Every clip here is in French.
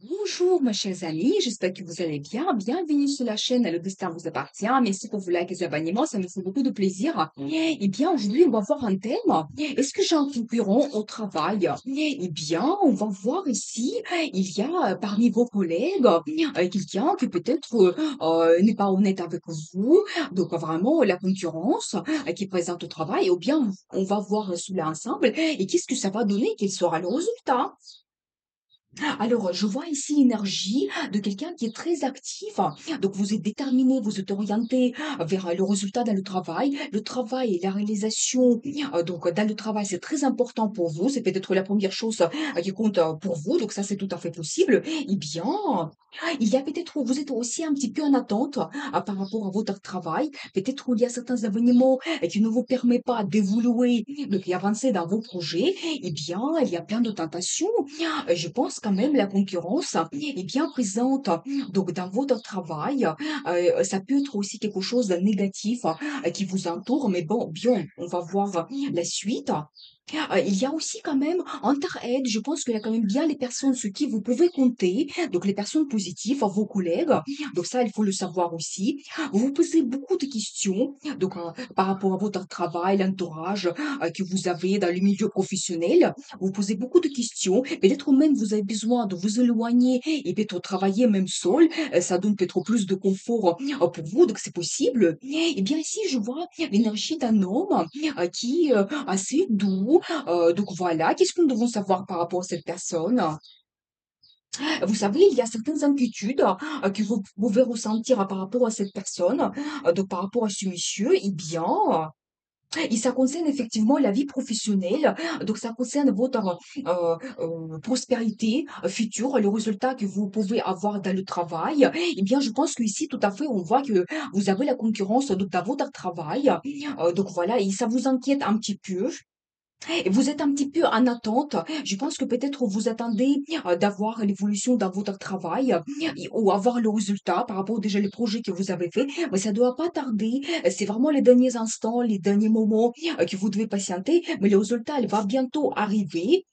Bonjour, mes chers amis, j'espère que vous allez bien. Bienvenue sur la chaîne Le Destin vous appartient. Merci pour vos likes et vos abonnements, ça me fait beaucoup de plaisir. Eh bien, aujourd'hui, on va voir un thème. Est-ce que j'ai un concurrent au travail? Eh bien, on va voir ici, il y a parmi vos collègues quelqu'un qui peut-être n'est pas honnête avec vous. Donc, vraiment, la concurrence qui est présente au travail, ou bien on va voir cela ensemble. Et qu'est-ce que ça va donner? Quel sera le résultat? Alors, je vois ici l'énergie de quelqu'un qui est très actif. Donc, vous êtes déterminé, vous êtes orienté vers le résultat dans le travail. Le travail et la réalisation, donc dans le travail, c'est très important pour vous. C'est peut-être la première chose qui compte pour vous. Donc, ça, c'est tout à fait possible. Eh bien, il y a peut-être, vous êtes aussi un petit peu en attente par rapport à votre travail. Peut-être il y a certains événements qui ne vous permettent pas d'évoluer, donc avancer dans vos projets. Eh bien, il y a plein de tentations. Je pense quand même la concurrence est bien présente. Donc, dans votre travail, ça peut être aussi quelque chose de négatif qui vous entoure, mais bon, bien, on va voir la suite. Il y a aussi quand même entraide, je pense qu'il y a quand même bien les personnes sur qui vous pouvez compter, donc les personnes positives, vos collègues, donc ça, il faut le savoir aussi. Vous vous posez beaucoup de questions, donc par rapport à votre travail, l'entourage que vous avez dans le milieu professionnel. Vous posez beaucoup de questions, peut-être même vous avez besoin de vous éloigner et peut-être travailler même seul, ça donne peut-être plus de confort pour vous, donc c'est possible. Et bien ici, je vois l'énergie d'un homme qui assez doux. Donc voilà, qu'est-ce que nous devons savoir par rapport à cette personne? Vous savez, il y a certaines inquiétudes que vous pouvez ressentir par rapport à cette personne, donc par rapport à ce monsieur. Eh bien, et ça concerne effectivement la vie professionnelle, donc ça concerne votre prospérité future, le résultat que vous pouvez avoir dans le travail. Eh bien, je pense qu'ici, tout à fait, on voit que vous avez la concurrence donc, dans votre travail. Donc voilà, et ça vous inquiète un petit peu. Et vous êtes un petit peu en attente. Je pense que peut-être vous attendez d'avoir l'évolution dans votre travail ou avoir le résultat par rapport déjà les projets que vous avez faits. Mais ça ne doit pas tarder. C'est vraiment les derniers instants, les derniers moments que vous devez patienter. Mais le résultat, il va bientôt arriver.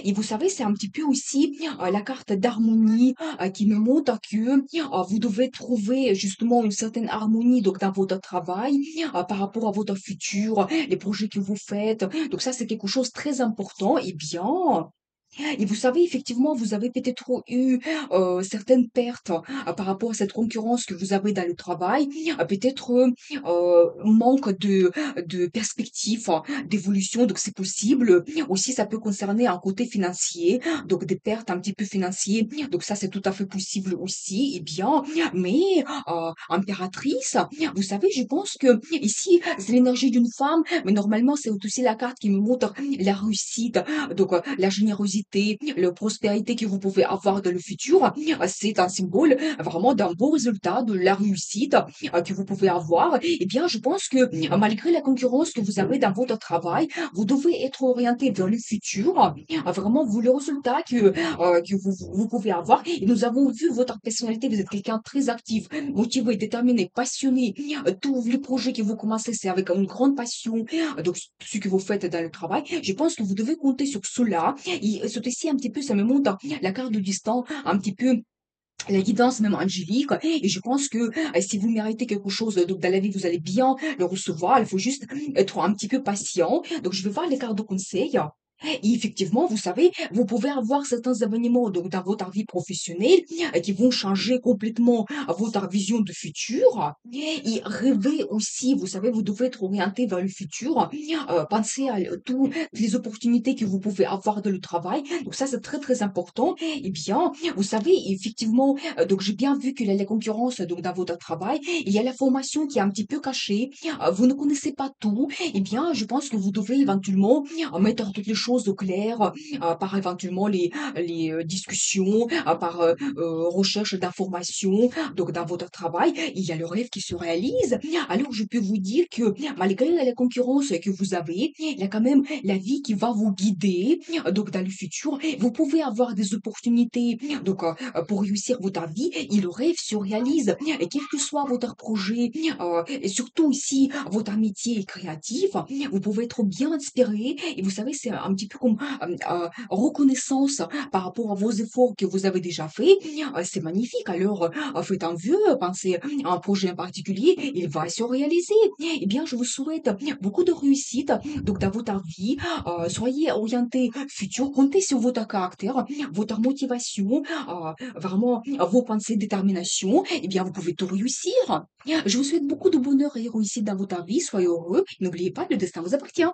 Et vous savez, c'est un petit peu aussi la carte d'harmonie qui me montre que vous devez trouver justement une certaine harmonie donc dans votre travail par rapport à votre futur, les projets que vous faites. Donc ça, c'est quelque chose de très important. Eh bien, et vous savez, effectivement, vous avez peut-être eu certaines pertes par rapport à cette concurrence que vous avez dans le travail, peut-être manque de perspective, d'évolution, donc c'est possible. Aussi, ça peut concerner un côté financier, donc des pertes un petit peu financières, donc ça c'est tout à fait possible aussi. Eh bien, mais impératrice, vous savez, je pense que ici c'est l'énergie d'une femme, mais normalement c'est aussi la carte qui me montre la réussite, donc, la générosité, la prospérité que vous pouvez avoir dans le futur, c'est un symbole vraiment d'un beau résultat, de la réussite que vous pouvez avoir. Eh bien, je pense que malgré la concurrence que vous avez dans votre travail, vous devez être orienté vers le futur, vraiment vous le résultat que vous pouvez avoir. Et nous avons vu votre personnalité, vous êtes quelqu'un de très actif, motivé, déterminé, passionné. Tous les projets que vous commencez, c'est avec une grande passion, donc ce que vous faites dans le travail, je pense que vous devez compter sur cela. Et c'est aussi un petit peu, ça me montre la carte de distance, un petit peu la guidance même angélique. Et je pense que si vous méritez quelque chose donc dans la vie, vous allez bien le recevoir. Il faut juste être un petit peu patient. Donc je vais voir les cartes de conseil. Et effectivement, vous savez, vous pouvez avoir certains événements donc dans votre vie professionnelle qui vont changer complètement votre vision de futur. Et rêver aussi, vous savez, vous devez être orienté vers le futur. Pensez à toutes les opportunités que vous pouvez avoir dans le travail. Donc ça, c'est très, très important. Eh bien, vous savez, effectivement, donc j'ai bien vu qu'il y a la concurrence donc dans votre travail. Il y a la formation qui est un petit peu cachée. Vous ne connaissez pas tout. Eh bien, je pense que vous devez éventuellement mettre toutes les choses au clair par éventuellement les discussions, par recherche d'informations. Donc, dans votre travail, il y a le rêve qui se réalise. Alors, je peux vous dire que malgré la concurrence que vous avez, il y a quand même la vie qui va vous guider. Donc, dans le futur, vous pouvez avoir des opportunités donc pour réussir votre vie et le rêve se réalise. Et quel que soit votre projet et surtout si votre métier est créatif, vous pouvez être bien inspiré. Et vous savez, c'est un un petit peu comme, reconnaissance par rapport à vos efforts que vous avez déjà faits, c'est magnifique. Alors, faites un vœu, pensez à un projet en particulier, il va se réaliser. Eh bien, je vous souhaite beaucoup de réussite, donc dans votre vie, soyez orientés futur, comptez sur votre caractère, votre motivation, vraiment vos pensées, détermination, eh bien, vous pouvez tout réussir. Je vous souhaite beaucoup de bonheur et réussite dans votre vie, soyez heureux, n'oubliez pas, le destin vous appartient.